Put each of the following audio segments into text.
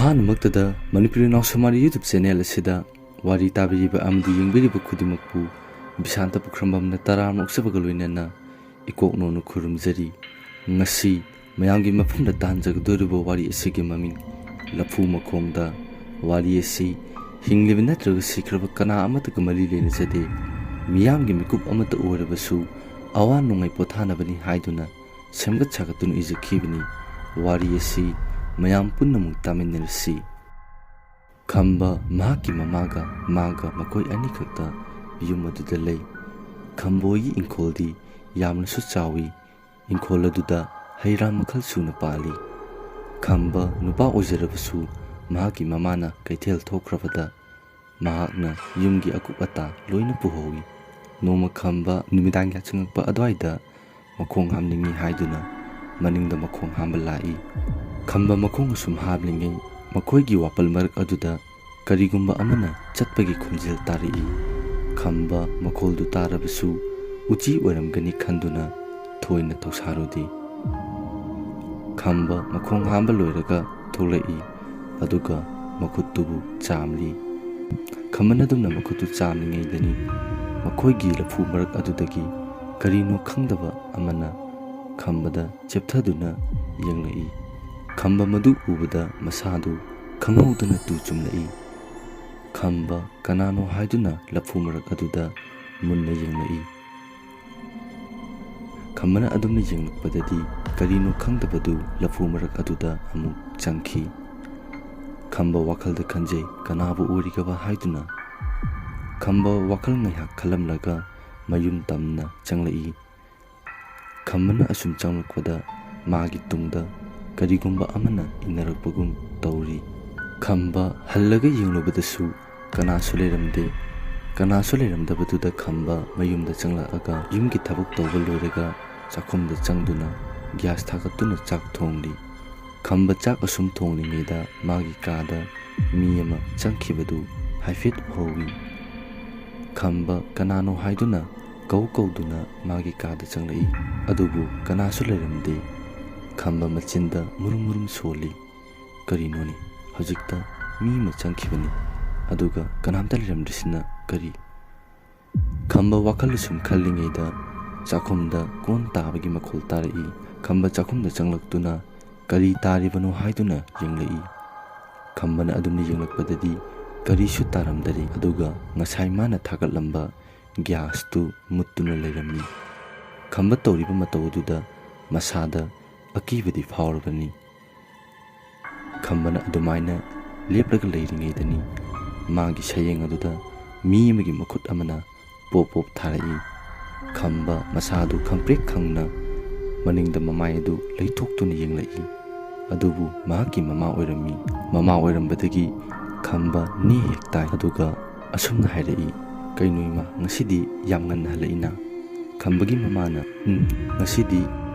ꯑꯍꯥꯟꯕꯃꯛꯇꯗ Manipuri ꯅꯥꯎꯁꯨꯃꯥꯔꯤ YouTube channel ꯑꯁꯤꯗ ꯋꯥꯔꯤ ꯇꯥꯕꯤꯔꯤꯕ ꯑꯃꯗꯤ ꯌꯦꯡꯕꯤꯔꯤꯕ ꯈꯨꯗꯤꯡꯃꯛꯄꯨ ꯕꯤꯁꯥꯟꯇ ꯄꯨꯈ꯭ꯔꯝꯕꯝꯅ ꯇꯔꯥꯝꯅ ꯑꯣꯛꯆꯕꯒ ꯂꯣꯏꯅꯅ ꯏꯀꯣꯛꯅꯣꯅ ꯈꯨꯔꯨꯝꯖꯔꯤ꯫ ꯉꯁꯤ ꯃꯌꯥꯝꯒꯤ ꯃꯐꯝꯗ ꯇꯥꯍꯟꯖꯒꯗꯧꯔꯤꯕ ꯋꯥꯔꯤ ꯑꯁꯤꯒꯤ ꯃꯃꯤꯡ ꯂꯐꯨ ꯃꯈꯣꯡꯗ꯫ ꯋꯥꯔꯤ ꯑꯁꯤ ꯍꯤꯡꯂꯤꯕ ꯅꯠꯇ꯭ꯔꯒ ꯁꯤꯈ꯭ꯔꯕ ꯀꯅꯥ ꯑꯃꯠꯇꯒ ꯃꯔꯤ ꯂꯩꯅꯖꯗꯦ꯫ ꯃꯤꯌꯥꯝꯒꯤ ꯃꯤꯀꯨꯞ ꯑꯃꯠꯇ ꯑꯣꯏꯔꯕꯁꯨ ꯑꯋꯥ ꯅꯨꯡꯉꯥꯏ ꯄꯣꯊꯥꯅꯕꯅꯤ ꯍꯥꯏꯗꯨꯅ ꯁꯦꯝꯒꯠ ꯁꯥꯒꯠꯇꯨꯅ ꯏꯖꯈꯤꯕꯅꯤ꯫ ꯋꯥꯔꯤ ꯑꯁꯤ ꯃꯌꯥꯝ ꯄꯨꯟꯅꯃꯛ ꯇꯥꯃꯤꯟꯅꯔꯁꯤ꯫ ꯈꯝꯕ ꯃꯍꯥꯛꯀꯤ ꯃꯃꯥꯒ ꯃꯥꯒ ꯃꯈꯣꯏ ꯑꯅꯤꯈꯛꯇ ꯌꯨꯝ ꯑꯗꯨꯗ ꯂꯩ꯫ ꯈꯝꯕꯣꯏꯒꯤ ꯏꯪꯈꯣꯜꯗꯤ ꯌꯥꯝꯅꯁꯨ ꯆꯥꯎꯏ꯫ ꯏꯪꯈꯣꯜ ꯑꯗꯨꯗ ꯍꯩꯔꯥ ꯃꯈꯜ ꯁꯨꯅ ꯄꯥꯜꯂꯤ꯫ ꯈꯝꯕ ꯅꯨꯄꯥ ꯑꯣꯏꯖꯔꯕꯁꯨ ꯃꯍꯥꯛꯀꯤ ꯃꯃꯥꯅ ꯀꯩꯊꯦꯜ ꯊꯣꯛꯈ꯭ꯔꯕꯗ ꯃꯍꯥꯛꯅ ꯌꯨꯝꯒꯤ ꯑꯀꯨꯞ ꯑꯇꯥ ꯂꯣꯏꯅ ꯄꯨꯍꯧꯏ꯫ ꯅꯣꯡꯃ ꯈꯝꯕ ꯅꯨꯃꯤꯗꯥꯡ ꯌꯥꯆꯪꯉꯛꯄ ꯑꯗꯨꯋꯥꯏꯗ ꯃꯈꯣꯡ ꯍꯥꯝꯅꯤꯡꯏ ꯍꯥꯏꯗꯨꯅ ꯃꯅꯤꯡꯗ ꯃꯈꯣꯡ ꯍꯥꯝꯕ ꯂꯥꯛꯏ꯫ ꯈꯝꯕ ꯃꯈꯣꯡ ꯑꯁꯨꯝ ꯍꯥꯝꯂꯤꯉꯩ ꯃꯈꯣꯏꯒꯤ ꯋꯥꯄꯜ ꯃꯔꯛ ꯑꯗꯨꯗ ꯀꯔꯤꯒꯨꯝꯕ ꯑꯃꯅ ꯆꯠꯄꯒꯤ ꯈꯣꯟꯖꯦꯜ ꯇꯥꯔꯛꯏ꯫ ꯈꯝꯕ ꯃꯈꯣꯜꯗꯨ ꯇꯥꯔꯕꯁꯨ ꯎꯆꯤ ꯑꯣꯏꯔꯝꯒꯅꯤ ꯈꯟꯗꯨꯅ ꯊꯣꯏꯅ ꯊꯧꯁꯥꯔꯨꯗꯦ꯫ ꯈꯝꯕ ꯃꯈꯣꯡ ꯍꯥꯝꯕ ꯂꯣꯏꯔꯒ ꯊꯣꯛꯂꯛꯏ ꯑꯗꯨꯒ ꯃꯈꯨꯠꯇꯨꯕꯨ ꯆꯥꯝꯂꯤ꯫ ꯈꯝꯕꯅ ꯑꯗꯨꯝꯅ ꯃꯈꯨꯠꯇꯨ ꯆꯥꯝꯂꯤꯉꯩꯗꯅꯤ ꯃꯈꯣꯏꯒꯤ ꯂꯐꯨ ꯃꯔꯛ ꯑꯗꯨꯗꯒꯤ ꯀꯔꯤꯅꯣ ꯈꯪꯗꯕ ꯑꯃꯅ ꯈꯝꯕꯗ ꯆꯦꯞꯊꯗꯨꯅ ꯌꯦꯡꯂꯛꯏ꯫ ꯈꯝꯕ ꯃꯗꯨ ꯎꯕꯗ ꯃꯁꯥꯗꯨ ꯈꯪꯍꯧꯗꯅ ꯇꯨ ꯆꯨꯝꯂꯛꯏ꯫ ꯈꯝꯕ ꯀꯅꯥꯅꯣ ꯍꯥꯏꯗꯨꯅ ꯂꯐꯨ ꯃꯔꯛ ꯑꯗꯨꯗ ꯃꯨꯟꯅ ꯌꯦꯡꯂꯛꯏ꯫ ꯈꯝꯕꯅ ꯑꯗꯨꯝꯅ ꯌꯦꯡꯂꯛꯄꯗꯗꯤ ꯀꯔꯤꯅꯣ ꯈꯪꯗꯕꯗꯨ ꯂꯐꯨ ꯃꯔꯛ ꯑꯗꯨꯗ ꯑꯃꯨꯛ ꯆꯪꯈꯤ꯫ ꯈꯝꯕ ꯋꯥꯈꯜꯗ ꯈꯟꯖꯩ ꯀꯅꯥꯕꯨ ꯑꯣꯏꯔꯤꯒꯕ ꯍꯥꯏꯗꯨꯅ꯫ ꯈꯝꯕ ꯋꯥꯈꯜ ꯉꯥꯏꯍꯥꯛ ꯈꯜꯂꯝꯂꯒ ꯃꯌꯨꯝ ꯇꯝꯅ ꯆꯪꯂꯛꯏ꯫ ꯈꯝꯕꯅ ꯑꯁꯨꯝ ꯆꯪꯂꯛꯄꯗ ꯃꯥꯒꯤ ꯇꯨꯡꯗ ꯀꯔꯤꯒꯨꯝꯕ ꯑꯃꯅ ꯏꯟꯅꯔꯛꯄꯒꯨꯝ ꯇꯧꯔꯤ꯫ ꯈꯝꯕ ꯍꯜꯂꯒ ꯌꯦꯡꯂꯨꯕꯗꯁꯨ ꯀꯅꯥꯁꯨ ꯂꯩꯔꯝꯗꯦ꯫ ꯀꯅꯥꯁꯨ ꯂꯩꯔꯝꯗꯕꯗꯨꯗ ꯈꯝꯕ ꯃꯌꯨꯝꯗ ꯆꯪꯂꯛꯑꯒ ꯌꯨꯝꯒꯤ ꯊꯕꯛ ꯇꯧꯕ ꯂꯣꯏꯔꯒ ꯆꯥꯛꯈꯨꯝꯗ ꯆꯪꯗꯨꯅ ꯒ꯭ꯌꯥꯁ ꯊꯥꯒꯠꯇꯨꯅ ꯆꯥꯛ ꯊꯣꯡꯂꯤ꯫ ꯈꯝꯕ ꯆꯥꯛ ꯑꯁꯨꯝ ꯊꯣꯡꯂꯤꯉꯩꯗ ꯃꯥꯒꯤ ꯀꯥꯗ ꯃꯤ ꯑꯃ ꯆꯪꯈꯤꯕꯗꯨ ꯍꯥꯏꯐꯦꯠ ꯎꯍꯧꯏ꯫ ꯈꯝꯕ ꯀꯅꯥꯅꯣ ꯍꯥꯏꯗꯨꯅ ꯀꯧꯗꯨꯅ ꯃꯥꯒꯤ ꯀꯥꯗ ꯆꯪꯂꯛꯏ ꯑꯗꯨꯕꯨ ꯀꯅꯥꯁꯨ ꯂꯩꯔꯝꯗꯦ꯫ ꯈꯝꯕ ꯃꯆꯤꯟꯗ ꯃꯨꯔꯨꯝ ꯃꯨꯔꯨꯝ ꯁꯣꯜꯂꯤ꯫ ꯀꯔꯤꯅꯣꯅꯤ ꯍꯧꯖꯤꯛꯇ ꯃꯤ ꯑꯃ ꯆꯪꯈꯤꯕꯅꯤ ꯑꯗꯨꯒ ꯀꯅꯥꯝꯇ ꯂꯩꯔꯝꯗ꯭ꯔꯤꯁꯤꯅ ꯀꯔꯤ? ꯈꯝꯕ ꯋꯥꯈꯜ ꯑꯁꯨꯝ ꯈꯜꯂꯤꯉꯩꯗ ꯆꯥꯛꯈꯨꯝꯗ ꯀꯣꯟ ꯇꯥꯕꯒꯤ ꯃꯈꯣꯜ ꯇꯥꯔꯛꯏ꯫ ꯈꯝꯕ ꯆꯥꯛꯈꯨꯝꯗ ꯆꯪꯂꯛꯇꯨꯅ ꯀꯔꯤ ꯇꯥꯔꯤꯕꯅꯣ ꯍꯥꯏꯗꯨꯅ ꯌꯦꯡꯂꯛꯏ꯫ ꯈꯝꯕꯅ ꯑꯗꯨꯝꯅ ꯌꯦꯡꯂꯛꯄꯗꯗꯤ ꯀꯔꯤꯁꯨ ꯇꯥꯔꯝꯗꯔꯦ ꯑꯗꯨꯒ ꯉꯁꯥꯏ ꯃꯥꯅ ꯊꯥꯒꯠꯂꯝꯕ ꯒ꯭ꯌꯥꯁꯇꯨ ꯃꯨꯠꯇꯨꯅ ꯂꯩꯔꯝꯃꯤ꯫ ꯈꯝꯕ ꯇꯧꯔꯤꯕ ꯃꯇꯧ ꯑꯗꯨꯗ ꯃꯁꯥꯗ ꯑꯀꯤꯕꯗꯤ ꯐꯥꯎꯔꯕꯅꯤ꯫ ꯈꯝꯕꯅ ꯑꯗꯨꯃꯥꯏꯅ ꯂꯦꯞꯂꯒ ꯂꯩꯔꯤꯉꯩꯗꯅꯤ ꯃꯥꯒꯤ ꯁꯌꯦꯡ ꯑꯗꯨꯗ ꯃꯤ ꯑꯃꯒꯤ ꯃꯈꯨꯠ ꯑꯃꯅ ꯄꯣꯞ ꯄꯣꯞ ꯊꯥꯔꯛꯏ꯫ ꯈꯝꯕ ꯃꯁꯥꯗꯨ ꯈꯪꯄ꯭ꯔꯦꯛ ꯈꯪꯅ ꯃꯅꯤꯡꯗ ꯃꯃꯥꯏ ꯑꯗꯨ ꯂꯩꯊꯣꯛꯇꯨꯅ ꯌꯦꯡꯂꯛꯏ ꯑꯗꯨꯕꯨ ꯃꯍꯥꯛꯀꯤ ꯃꯃꯥ ꯑꯣꯏꯔꯝꯃꯤ꯫ ꯃꯃꯥ ꯑꯣꯏꯔꯝꯕꯗꯒꯤ ꯈꯝꯕ ꯅꯦ ꯍꯦꯛ ꯇꯥꯏ ꯑꯗꯨꯒ ꯑꯁꯨꯝꯅ ꯍꯥꯏꯔꯛꯏ, ꯀꯩꯅꯣ ꯏꯃꯥ ꯉꯁꯤꯗꯤ ꯌꯥꯝ ꯉꯟꯅ ꯍꯜꯂꯛꯏꯅ? ꯈꯝꯕꯒꯤ ꯃꯃꯥꯅ ꯉꯁꯤꯗꯤ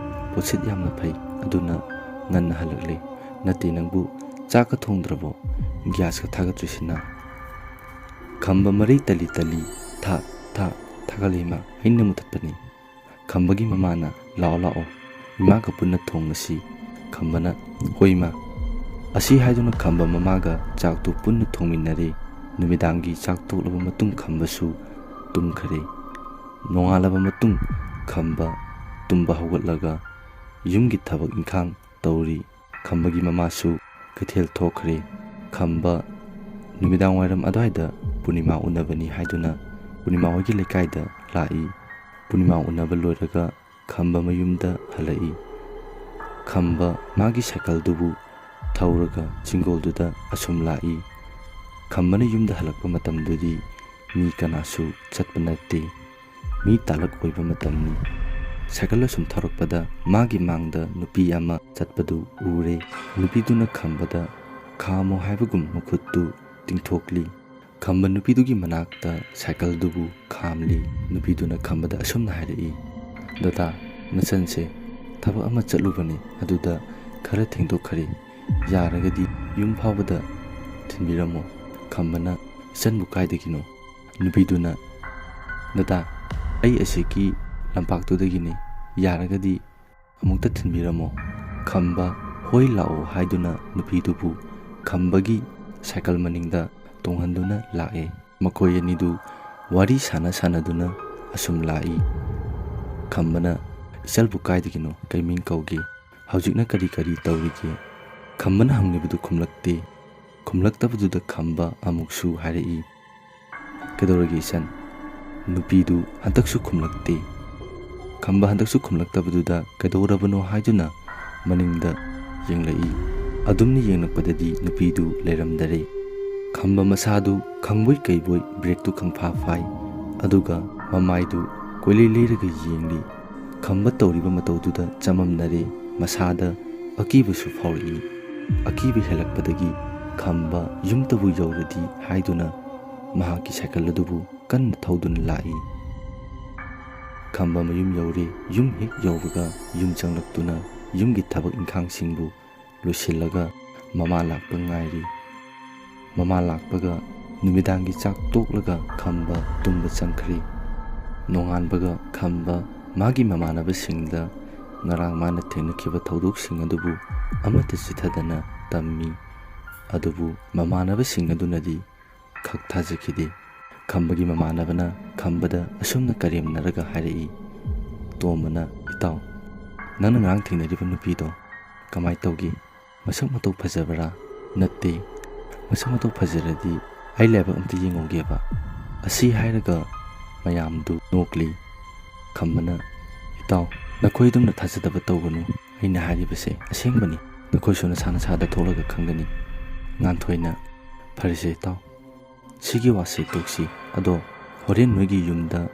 ꯄꯣꯠꯁꯤꯠ ꯌꯥꯝꯅ ꯐꯩ ꯑꯗꯨꯅ ꯉꯟꯅ ꯍꯜꯂꯛꯂꯦ꯫ ꯅꯠꯇꯦ ꯅꯪꯕꯨ ꯆꯥꯛꯀ ꯊꯣꯡꯗ꯭ꯔꯕꯣ? ꯒ꯭ꯌꯥꯁꯀ ꯊꯥꯒꯠꯇ꯭ꯔꯤꯁꯤꯅ? ꯈꯝꯕ ꯃꯔꯩ ꯇꯜꯂꯤ ꯇꯜꯂꯤ ꯊꯥꯒꯠꯂꯦ ꯏꯃꯥ ꯑꯩꯅ ꯃꯨꯊꯠꯄꯅꯤ꯫ ꯈꯝꯕꯒꯤ ꯃꯃꯥꯅ ꯂꯥꯛꯑꯣ ꯂꯥꯛꯑꯣ ꯏꯃꯥꯒ ꯄꯨꯟꯅ ꯊꯣꯡꯉꯁꯤ꯫ ꯈꯝꯕꯅ ꯍꯣꯏ ꯏꯃꯥ꯫ ꯑꯁꯤ ꯍꯥꯏꯗꯨꯅ ꯈꯝꯕ ꯃꯃꯥꯒ ꯆꯥꯛꯇꯨ ꯄꯨꯟꯅ ꯊꯣꯡꯃꯤꯟꯅꯔꯦ꯫ ꯅꯨꯃꯤꯗꯥꯡꯒꯤ ꯆꯥꯛ ꯇꯣꯛꯂꯕ ꯃꯇꯨꯡ ꯈꯝꯕꯁꯨ ꯇꯨꯝꯈꯔꯦ꯫ ꯅꯣꯡꯉꯥꯜꯂꯕ ꯃꯇꯨꯡ ꯈꯝꯕ ꯇꯨꯝꯕ ꯍꯧꯒꯠꯂꯒ ꯌꯨꯝꯒꯤ ꯊꯕꯛ ꯏꯪꯈꯥꯡ ꯇꯧꯔꯤ꯫ ꯈꯝꯕꯒꯤ ꯃꯃꯥꯁꯨ ꯀꯩꯊꯦꯜ ꯊꯣꯛꯈ꯭ꯔꯦ꯫ ꯈꯝꯕ ꯅꯨꯃꯤꯗꯥꯡ ꯋꯥꯏꯔꯝ ꯑꯗꯨꯋꯥꯏꯗ ꯄꯨꯔꯅꯤꯃꯥ ꯎꯅꯕꯅꯤ ꯍꯥꯏꯗꯨꯅ ꯄꯨꯔꯅꯤꯃꯥ ꯍꯣꯏꯒꯤ ꯂꯩꯀꯥꯏꯗ ꯂꯥꯛꯏ꯫ ꯄꯨꯔꯅꯤꯃꯥ ꯎꯅꯕ ꯂꯣꯏꯔꯒ ꯈꯝꯕ ꯃꯌꯨꯝꯗ ꯍꯜꯂꯛꯏ꯫ ꯈꯝꯕ ꯃꯥꯒꯤ ꯁꯥꯏꯀꯜꯗꯨꯕꯨ ꯊꯧꯔꯒ ꯆꯤꯡꯒꯣꯜꯗꯨꯗ ꯑꯁꯨꯝ ꯂꯥꯛꯏ꯫ ꯈꯝꯕꯅ ꯌꯨꯝꯗ ꯍꯜꯂꯛꯄ ꯃꯇꯝꯗꯨꯗꯤ ꯃꯤ ꯀꯅꯥꯁꯨ ꯆꯠꯄ ꯅꯠꯇꯦ꯫ ꯃꯤ ꯇꯥꯂꯛ ꯑꯣꯏꯕ ꯃꯇꯝꯅꯤ꯫ ꯁꯥꯏꯀꯜ ꯑꯁꯨꯝ ꯊꯧꯔꯛꯄꯗ ꯃꯥꯒꯤ ꯃꯥꯡꯗ ꯅꯨꯄꯤ ꯑꯃ ꯆꯠꯄꯗꯨ ꯎꯔꯦ꯫ ꯅꯨꯄꯤꯗꯨꯅ ꯈꯝꯕꯗ ꯈꯥꯝꯃꯣ ꯍꯥꯏꯕꯒꯨꯝ ꯃꯈꯨꯠꯇꯨ ꯇꯤꯡꯊꯣꯛꯂꯤ꯫ ꯈꯝꯕ ꯅꯨꯄꯤꯗꯨꯒꯤ ꯃꯅꯥꯛꯇ ꯁꯥꯏꯀꯜꯗꯨꯕꯨ ꯈꯥꯝꯂꯤ꯫ ꯅꯨꯄꯤꯗꯨꯅ ꯈꯝꯕꯗ ꯑꯁꯨꯝꯅ ꯍꯥꯏꯔꯛꯏ, ꯗꯗꯥ ꯅꯆꯟꯁꯦ ꯊꯕꯛ ꯑꯃ ꯆꯠꯂꯨꯕꯅꯤ ꯑꯗꯨꯗ ꯈꯔ ꯊꯦꯡꯗꯣꯛꯈ꯭ꯔꯦ, ꯌꯥꯔꯒꯗꯤ ꯌꯨꯝ ꯐꯥꯎꯕꯗ ꯊꯤꯟꯕꯤꯔꯝꯃꯣ꯫ ꯈꯝꯕꯅ ꯏꯆꯟꯕꯨ ꯀꯥꯏꯗꯒꯤꯅꯣ? ꯅꯨꯄꯤꯗꯨꯅ ꯗꯗꯥ ꯑꯩ ꯑꯁꯤꯒꯤ ꯂꯝꯄꯥꯛꯇꯨꯗꯒꯤꯅꯤ, ꯌꯥꯔꯒꯗꯤ ꯑꯃꯨꯛꯇ ꯊꯤꯟꯕꯤꯔꯝꯃꯣ꯫ ꯈꯝꯕ ꯍꯣꯏ ꯂꯥꯛꯑꯣ ꯍꯥꯏꯗꯨꯅ ꯅꯨꯄꯤꯗꯨꯕꯨ ꯈꯝꯕꯒꯤ ꯁꯥꯏꯀꯜ ꯃꯅꯤꯡꯗ ꯇꯣꯡꯍꯟꯗꯨꯅ ꯂꯥꯛꯑꯦ꯫ ꯃꯈꯣꯏ ꯑꯅꯤꯗꯨ ꯋꯥꯔꯤ ꯁꯥꯟꯅꯗꯨꯅ ꯑꯁꯨꯝ ꯂꯥꯛꯏ꯫ ꯈꯝꯕꯅ ꯏꯆꯜꯕꯨ ꯀꯥꯏꯗꯒꯤꯅꯣ, ꯀꯩ ꯃꯤꯡ ꯀꯧꯒꯦ, ꯍꯧꯖꯤꯛꯅ ꯀꯔꯤ ꯇꯧꯔꯤꯒꯦ? ꯈꯝꯕꯅ ꯍꯪꯂꯤꯕꯗꯨ ꯈꯨꯝꯂꯛꯇꯦ꯫ ꯈꯨꯝꯂꯛꯇꯕꯗꯨꯗ ꯈꯝꯕ ꯑꯃꯨꯛꯁꯨ ꯍꯥꯏꯔꯛꯏ, ꯀꯩꯗꯧꯔꯒꯦ ꯏꯆꯟ? ꯅꯨꯄꯤꯗꯨ ꯍꯟꯗꯛꯁꯨ ꯈꯨꯝꯂꯛꯇꯦ꯫ ꯈꯝꯕ ꯍꯟꯗꯛꯁꯨ ꯈꯨꯝꯂꯛꯇꯕꯗꯨꯗ ꯀꯩꯗꯧꯔꯕꯅꯣ ꯍꯥꯏꯗꯨꯅ ꯃꯅꯤꯡꯗ ꯌꯦꯡꯂꯛꯏ꯫ ꯑꯗꯨꯝꯅ ꯌꯦꯡꯂꯛꯄꯗꯗꯤ ꯅꯨꯄꯤꯗꯨ ꯂꯩꯔꯝꯗꯔꯦ꯫ ꯈꯝꯕ ꯃꯁꯥꯗꯨ ꯈꯪꯕꯣꯏ ꯀꯩꯕꯣꯏ ꯕ꯭ꯔꯦꯛꯇꯨ ꯈꯪꯐꯥ ꯐꯥꯏ, ꯑꯗꯨꯒ ꯃꯃꯥꯏꯗꯨ ꯀꯣꯏꯂꯩ ꯂꯩꯔꯒ ꯌꯦꯡꯂꯤ꯫ ꯈꯝꯕ ꯇꯧꯔꯤꯕ ꯃꯇꯧꯗꯨꯗ ꯆꯃꯝꯅꯔꯦ, ꯃꯁꯥꯗ ꯑꯀꯤꯕꯁꯨ ꯐꯥꯎꯔꯛꯏ꯫ ꯑꯀꯤꯕ ꯍꯦꯜꯂꯛꯄꯗꯒꯤ ꯈꯝꯕ ꯌꯨꯝꯇꯕꯨ ꯌꯧꯔꯗꯤ ꯍꯥꯏꯗꯨꯅ ꯃꯍꯥꯛꯀꯤ ꯁꯥꯏꯀꯜ ꯑꯗꯨꯕꯨ ꯀꯟꯅ ꯊꯧꯗꯨꯅ ꯂꯥꯛꯏ꯫ ꯈꯝꯕ ꯃꯌꯨꯝ ꯌꯧꯔꯦ꯫ ꯌꯨꯝ ꯍꯦꯛ ꯌꯧꯕꯒ ꯌꯨꯝ ꯆꯪꯂꯛꯇꯨꯅ ꯌꯨꯝꯒꯤ ꯊꯕꯛ ꯏꯪꯈꯥꯡꯁꯤꯡꯕꯨ ꯂꯣꯏꯁꯤꯜꯂꯒ ꯃꯃꯥ ꯂꯥꯛꯄ ꯉꯥꯏꯔꯤ꯫ ꯃꯃꯥ ꯂꯥꯛꯄꯒ ꯅꯨꯃꯤꯗꯥꯡꯒꯤ ꯆꯥꯛ ꯇꯣꯛꯂꯒ ꯈꯝꯕ ꯇꯨꯝꯕ ꯆꯪꯈ꯭ꯔꯦ꯫ ꯅꯣꯡꯉꯥꯟꯕꯒ ꯈꯝꯕ ꯃꯥꯒꯤ ꯃꯃꯥꯟꯅꯕꯁꯤꯡꯗ ꯉꯔꯥꯡ ꯃꯥꯅ ꯊꯦꯡꯅꯈꯤꯕ ꯊꯧꯗꯣꯛꯁꯤꯡ ꯑꯗꯨꯕꯨ ꯑꯃꯠꯇ ꯆꯤꯊꯗꯅ ꯇꯝꯃꯤ꯫ ꯑꯗꯨꯕꯨ ꯃꯃꯥꯟꯅꯕꯁꯤꯡ ꯑꯗꯨꯅꯗꯤ ꯈꯛ ꯊꯥꯖꯈꯤꯗꯦ꯫ ꯈꯝꯕꯒꯤ ꯃꯃꯥꯟꯅꯕꯅ ꯈꯝꯕꯗ ꯑꯁꯨꯝꯅ ꯀꯔꯦꯝꯅꯔꯒ ꯍꯥꯏꯔꯛꯏ, ꯇꯣꯝꯕꯅ, ꯏꯇꯥꯎ, ꯅꯪꯅ ꯉꯔꯥꯡ ꯊꯦꯡꯅꯔꯤꯕ ꯅꯨꯄꯤꯗꯣ ꯀꯃꯥꯏ ꯇꯧꯒꯦ? ꯃꯁꯛ ꯃꯇꯧ ꯐꯖꯕ꯭ꯔꯥ? ꯅꯠꯇꯦ, ꯃꯁꯛ ꯃꯇꯧ ꯐꯖꯔꯗꯤ ꯑꯩ ꯂꯥꯏꯕꯛ ꯑꯝꯇ ꯌꯦꯡꯍꯧꯒꯦꯕ꯫ ꯑꯁꯤ ꯍꯥꯏꯔꯒ ꯃꯌꯥꯝꯗꯨ ꯅꯣꯛꯂꯤ꯫ ꯈꯝꯕꯅ, ꯏꯇꯥꯎ, ꯅꯈꯣꯏ ꯑꯗꯨꯝꯅ ꯊꯥꯖꯗꯕ ꯇꯧꯒꯅꯨ, ꯑꯩꯅ ꯍꯥꯏꯔꯤꯕꯁꯦ ꯑꯁꯦꯡꯕꯅꯤ, ꯅꯈꯣꯏꯁꯨ ꯅꯁꯥ ꯅꯁꯥꯗ ꯊꯣꯛꯂꯒ ꯈꯪꯒꯅꯤ꯫ ꯉꯥꯟꯊꯣꯏꯅ, ꯐꯔꯦꯁꯦ ꯏꯇꯥꯎ, ꯁꯤꯒꯤ ꯋꯥꯁꯦ ꯇꯣꯛꯁꯤ, ꯑꯗꯣ ꯍꯣꯔꯦꯟ ꯅꯣꯏꯒꯤ ꯌꯨꯝꯗ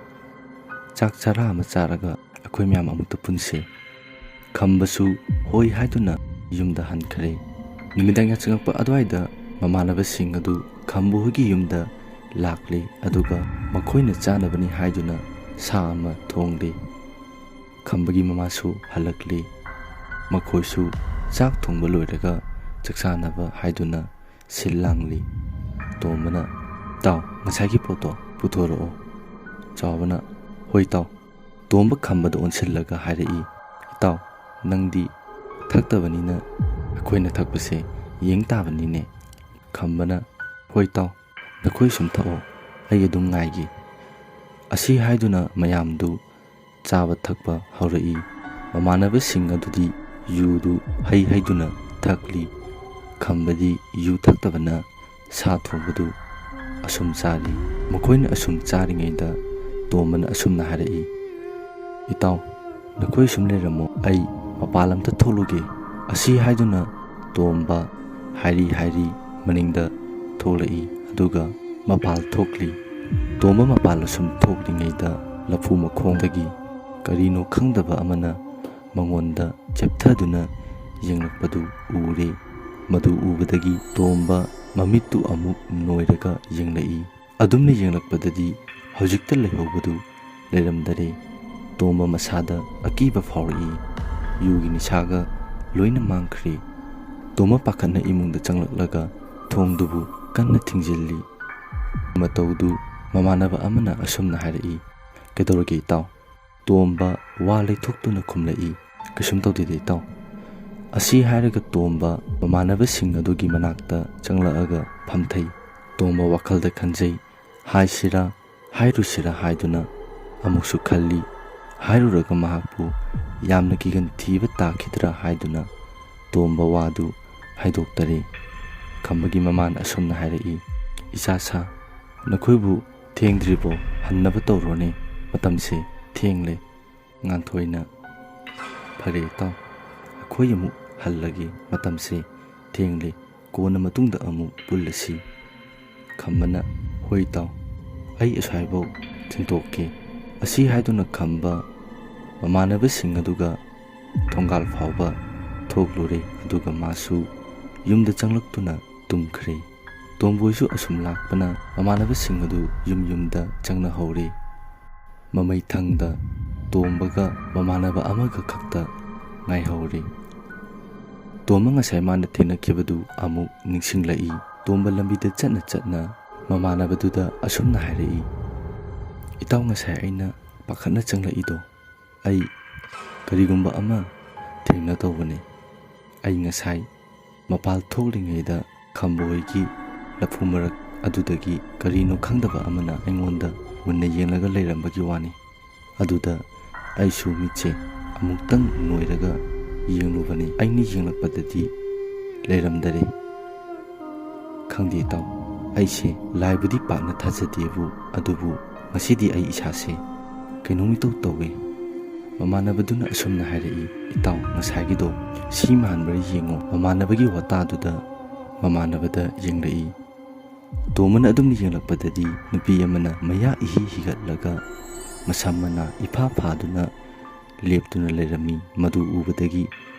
ꯆꯥꯛ ꯆꯔꯥ ꯑꯃ ꯆꯥꯔꯒ ꯑꯩꯈꯣই ꯃꯌꯥꯝ ꯑꯃꯨꯛꯇ ꯄꯨꯟꯁꯦ꯫ ꯈꯝꯕꯁꯨ ꯍꯣꯏ ꯍꯥꯏꯗꯨꯅ ꯌꯨꯝꯗ ꯍꯟꯈ꯭ꯔꯦ꯫ ꯅꯨꯃꯤꯗꯥꯡ ꯌꯥꯆꯪꯉꯛꯄ ꯑꯗꯨꯋꯥꯏꯗ ꯃꯃꯥꯟꯅꯕꯁꯤꯡ ꯑꯗꯨ ꯈꯝꯕ ꯍꯣꯏꯒꯤ ꯌꯨꯝꯗ ꯂꯥꯛꯂꯦ, ꯑꯗꯨꯒ ꯃꯈꯣꯏꯅ ꯆꯥꯅꯕꯅꯤ ꯍꯥꯏꯗꯨꯅ ꯁꯥ ꯑꯃ ꯊꯣꯡꯂꯦ꯫ ꯈꯝꯕꯒꯤ ꯃꯃꯥꯁꯨ ꯍꯜꯂꯛꯂꯦ꯫ ꯃꯈꯣꯏꯁꯨ ꯆꯥꯛ ꯊꯣꯡꯕ ꯂꯣꯏꯔꯒ ꯆꯥꯛꯆꯥꯅꯕ ꯍꯥꯏꯗꯨꯅ ꯁꯤꯜ ꯂꯥꯡꯂꯤ꯫ ꯇꯣꯝꯕꯅ, ꯏꯇꯥꯎ, ꯉꯁꯥꯏꯒꯤ ꯄꯣꯠꯇꯣ ꯄꯨꯊꯣꯔꯛꯑꯣ꯫ ꯆꯥꯎꯕꯅ, ꯍꯣꯏ ꯏꯇꯥꯎ꯫ ꯇꯣꯝꯕ ꯈꯝꯕꯗ ꯑꯣꯟꯁꯤꯜꯂꯒ ꯍꯥꯏꯔꯛꯏ, ꯏꯇꯥꯎ, ꯅꯪꯗꯤ ꯊꯛꯇꯕꯅꯤꯅ ꯑꯩꯈꯣꯏꯅ ꯊꯛꯄꯁꯦ ꯌꯦꯡ ꯇꯥꯕꯅꯤꯅꯦ꯫ ꯈꯝꯕꯅ, ꯍꯣꯏ ꯏꯇꯥꯎ, ꯅꯈꯣꯏ ꯁꯨꯝ ꯊꯛꯑꯣ, ꯑꯩ ꯑꯗꯨꯝ ꯉꯥꯏꯒꯦ꯫ ꯑꯁꯤ ꯍꯥꯏꯗꯨꯅ ꯃꯌꯥꯝꯗꯨ ꯆꯥꯕ ꯊꯛꯄ ꯍꯧꯔꯛꯏ꯫ ꯃꯃꯥꯟꯅꯕꯁꯤꯡ ꯑꯗꯨꯗꯤ ꯌꯨꯗꯨ ꯍꯩꯗꯨꯅ ꯊꯛꯂꯤ꯫ ꯈꯝꯕꯗꯤ ꯌꯨ ꯊꯛꯇꯕꯅ ꯁꯥ ꯊꯣꯡꯕꯗꯨ ꯑꯁꯨꯝ ꯆꯥꯔꯤ꯫ ꯃꯈꯣꯏꯅ ꯑꯁꯨꯝ ꯆꯥꯔꯤꯉꯩꯗ ꯇꯣꯝꯕꯅ ꯑꯁꯨꯝꯅ ꯍꯥꯏꯔꯛꯏ, ꯏꯇꯥꯎ, ꯅꯈꯣꯏ ꯁꯨꯝ ꯂꯩꯔꯝꯃꯣ, ꯑꯩ ꯃꯄꯥꯟ ꯑꯝꯇ ꯊꯣꯛꯂꯨꯒꯦ꯫ ꯑꯁꯤ ꯍꯥꯏꯗꯨꯅ ꯇꯣꯝꯕ ꯍꯥꯏꯔꯤ ꯃꯅꯤꯡꯗ ꯊꯣꯛꯂꯛꯏ, ꯑꯗꯨꯒ ꯃꯄꯥꯜ ꯊꯣꯛꯂꯤ꯫ ꯇꯣꯝꯕ ꯃꯄꯥꯜ ꯑꯁꯨꯝ ꯊꯣꯛꯂꯤꯉꯩꯗ ꯂꯐꯨ ꯃꯈꯣꯡꯗꯒꯤ ꯀꯔꯤꯅꯣ ꯈꯪꯗꯕ ꯑꯃꯅ ꯃꯉꯣꯟꯗ ꯆꯦꯞꯊꯗꯨꯅ ꯌꯦꯡꯂꯛꯄꯗꯨ ꯎꯔꯦ꯫ ꯃꯗꯨ ꯎꯕꯗꯒꯤ ꯇꯣꯝꯕ ꯃꯃꯤꯠꯇꯨ ꯑꯃꯨꯛ ꯅꯣꯏꯔꯒ ꯌꯦꯡꯂꯛꯏ꯫ ꯑꯗꯨꯝꯅ ꯌꯦꯡꯂꯛꯄꯗꯗꯤ ꯍꯧꯖꯤꯛꯇ ꯂꯩꯍꯧꯕꯗꯨ ꯂꯩꯔꯝꯗꯔꯦ꯫ ꯇꯣꯝꯕ ꯃꯁꯥꯗ ꯑꯀꯤꯕ ꯐꯥꯎꯔꯛꯏ꯫ ꯌꯨꯒꯤ ꯅꯤꯁꯥꯒ ꯂꯣꯏꯅ ꯃꯥꯡꯈ꯭ꯔꯦ꯫ ꯇꯣꯝꯕ ꯄꯥꯈꯠꯅ ꯏꯃꯨꯡꯗ ꯆꯪꯂꯛꯂꯒ ꯊꯣꯡꯗꯨꯕꯨ ꯀꯟꯅ ꯊꯤꯡꯖꯤꯜꯂꯤ꯫ ꯃꯇꯧꯗꯨ ꯃꯃꯥꯟꯅꯕ ꯑꯃꯅ ꯑꯁꯨꯝꯅ ꯍꯥꯏꯔꯛꯏ, ꯀꯩꯗꯧꯔꯒꯦ ꯏꯇꯥꯎ? ꯇꯣꯝꯕ ꯋꯥ ꯂꯩꯊꯣꯛꯇꯨꯅ ꯈꯨꯝꯂꯛꯏ, ꯀꯩꯁꯨꯝ ꯇꯧꯗꯦꯗ ꯏꯇꯥꯎ꯫ ꯑꯁꯤ ꯍꯥꯏꯔꯒ ꯇꯣꯝꯕ ꯃꯃꯥꯟꯅꯕꯁꯤꯡ ꯑꯗꯨꯒꯤ ꯃꯅꯥꯛꯇ ꯆꯪꯂꯛꯑꯒ ꯐꯝꯊꯩ꯫ ꯇꯣꯝꯕ ꯋꯥꯈꯜꯗ ꯈꯟꯖꯩ, ꯍꯥꯏꯁꯤꯔꯥ ꯍꯥꯏꯔꯨꯁꯤꯔꯥ ꯍꯥꯏꯗꯨꯅ ꯑꯃꯨꯛꯁꯨ ꯈꯜꯂꯤ꯫ ꯍꯥꯏꯔꯨꯔꯒ ꯃꯍꯥꯛꯄꯨ ꯌꯥꯝꯅ ꯀꯤꯒꯟ ꯊꯤꯕ ꯇꯥꯈꯤꯗ꯭ꯔꯥ ꯍꯥꯏꯗꯨꯅ ꯇꯣꯝꯕ ꯋꯥꯗꯨ ꯍꯥꯏꯗꯣꯛꯇꯔꯦ꯫ ꯈꯝꯕꯒꯤ ꯃꯃꯥꯅ ꯑꯁꯨꯝꯅ ꯍꯥꯏꯔꯛꯏ, ꯏꯆꯥꯁꯥ, ꯅꯈꯣꯏꯕꯨ ꯊꯦꯡꯗ꯭ꯔꯤꯕꯣ? ꯍꯟꯅꯕ ꯇꯧꯔꯣꯅꯦ, ꯃꯇꯝꯁꯦ ꯊꯦꯡꯂꯦ꯫ ꯉꯥꯟꯊꯣꯏꯅ, ꯐꯔꯦ ꯏꯇꯥꯎ, ꯑꯩꯈꯣꯏ ꯑꯃꯨꯛ ꯍꯜꯂꯒꯦ, ꯃꯇꯝꯁꯦ ꯊꯦꯡꯂꯦ, ꯀꯣꯟꯅ ꯃꯇꯨꯡꯗ ꯑꯃꯨꯛ ꯄꯨꯜꯂꯁꯤ꯫ ꯈꯝꯕꯅ, ꯍꯣꯏ ꯏꯇꯥꯎ, ꯑꯩ ꯑꯁ꯭ꯋꯥꯏꯐꯥꯎ ꯊꯤꯟꯇꯣꯛꯀꯦ꯫ ꯑꯁꯤ ꯍꯥꯏꯗꯨꯅ ꯈꯝꯕ ꯃꯃꯥꯟꯅꯕꯁꯤꯡ ꯑꯗꯨꯒ ꯊꯣꯡꯒꯥꯜ ꯐꯥꯎꯕ ꯊꯣꯛꯂꯨꯔꯦ, ꯑꯗꯨꯒ ꯃꯥꯁꯨ ꯌꯨꯝꯗ ꯆꯪꯂꯛꯇꯨꯅ ꯇꯨꯝꯈ꯭ꯔꯦ꯫ ꯇꯣꯝꯕꯣꯏꯁꯨ ꯑꯁꯨꯝ ꯂꯥꯛꯄꯅ ꯃꯃꯥꯟꯅꯕꯁꯤꯡ ꯑꯗꯨ ꯌꯨꯝꯗ ꯆꯪꯅꯍꯧꯔꯦ꯫ ꯃꯃꯩꯊꯪꯗ ꯇꯣꯝꯕꯒ ꯃꯃꯥꯟꯅꯕ ꯑꯃꯒ ꯈꯛꯇ ꯉꯥꯏꯍꯧꯔꯦ꯫ ꯇꯣꯝꯕ ꯉꯁꯥꯏ ꯃꯥꯅ ꯊꯦꯡꯅꯈꯤꯕꯗꯨ ꯑꯃꯨꯛ ꯅꯤꯡꯁꯤꯡꯂꯛꯏ꯫ ꯇꯣꯝꯕ ꯂꯝꯕꯤꯗ ꯆꯠꯅ ꯃꯃꯥꯟꯅꯕꯗꯨꯗ ꯑꯁꯨꯝꯅ ꯍꯥꯏꯔꯛꯏ, ꯏꯇꯥꯎ, ꯉꯁꯥꯏ ꯑꯩꯅ ꯄꯥꯈꯠꯅ ꯆꯪꯂꯛꯏꯗꯣ ꯑꯩ ꯀꯔꯤꯒꯨꯝꯕ ꯑꯃ ꯊꯦꯡꯅꯗꯧꯕꯅꯤ꯫ ꯑꯩ ꯉꯁꯥꯏ ꯃꯄꯥꯜ ꯊꯣꯛꯂꯤꯉꯩꯗ ꯈꯝꯕ ꯍꯣꯏꯒꯤ ꯂꯐꯨ ꯃꯔꯛ ꯑꯗꯨꯗꯒꯤ ꯀꯔꯤꯅꯣ ꯈꯪꯗꯕ ꯑꯃꯅ ꯑꯩꯉꯣꯟꯗ ꯃꯨꯟꯅ ꯌꯦꯡꯂꯒ ꯂꯩꯔꯝꯕꯒꯤ ꯋꯥꯅꯤ꯫ ꯑꯗꯨꯗ ꯑꯩꯁꯨ ꯃꯤꯠꯁꯦ ꯑꯃꯨꯛꯇꯪ ꯅꯣꯏꯔꯒ ꯌꯦꯡꯂꯨꯕꯅꯤ꯫ ꯑꯩꯅ ꯌꯦꯡꯂꯛꯄꯗꯗꯤ ꯂꯩꯔꯝꯗꯔꯦ꯫ ꯈꯪꯗꯦ ꯏꯇꯥꯎ, ꯑꯩꯁꯦ ꯂꯥꯏꯕꯨꯗꯤ ꯄꯥꯛꯅ ꯊꯥꯖꯗꯦꯕꯨ ꯑꯗꯨꯕꯨ ꯉꯁꯤꯗꯤ ꯑꯩ ꯏꯁꯥꯁꯦ ꯀꯩꯅꯣꯝ ꯏꯇꯧ ꯇꯧꯋꯦ꯫ ꯃꯃꯥꯟꯅꯕꯗꯨꯅ ꯑꯁꯨꯝꯅ ꯍꯥꯏꯔꯛꯏ, ꯏꯇꯥꯎ ꯉꯁꯥꯏꯒꯤꯗꯣ ꯁꯤ ꯃꯥꯟꯕ꯭ꯔꯥ ꯌꯦꯡꯉꯣ꯫ ꯃꯃꯥꯟꯅꯕꯒꯤ ꯋꯥꯇꯥꯗꯨꯗ ꯃꯃꯥꯟꯅꯕꯗ ꯌꯦꯡꯂꯛꯏ꯫ ꯇꯣꯝꯕꯅ ꯑꯗꯨꯝꯅ ꯌꯦꯡꯂꯛꯄꯗꯗꯤ ꯅꯨꯄꯤ ꯑꯃꯅ ꯃꯌꯥ ꯏꯍꯤ ꯍꯤꯒꯠꯂꯒ ꯃꯁꯝ ꯃꯅꯥ ꯏꯐꯥ ꯐꯥꯗꯨꯅ ꯂꯦꯞꯇꯨꯅ ꯂꯩꯔꯝꯃꯤ꯫ ꯃꯗꯨ ꯎꯕꯗꯒꯤ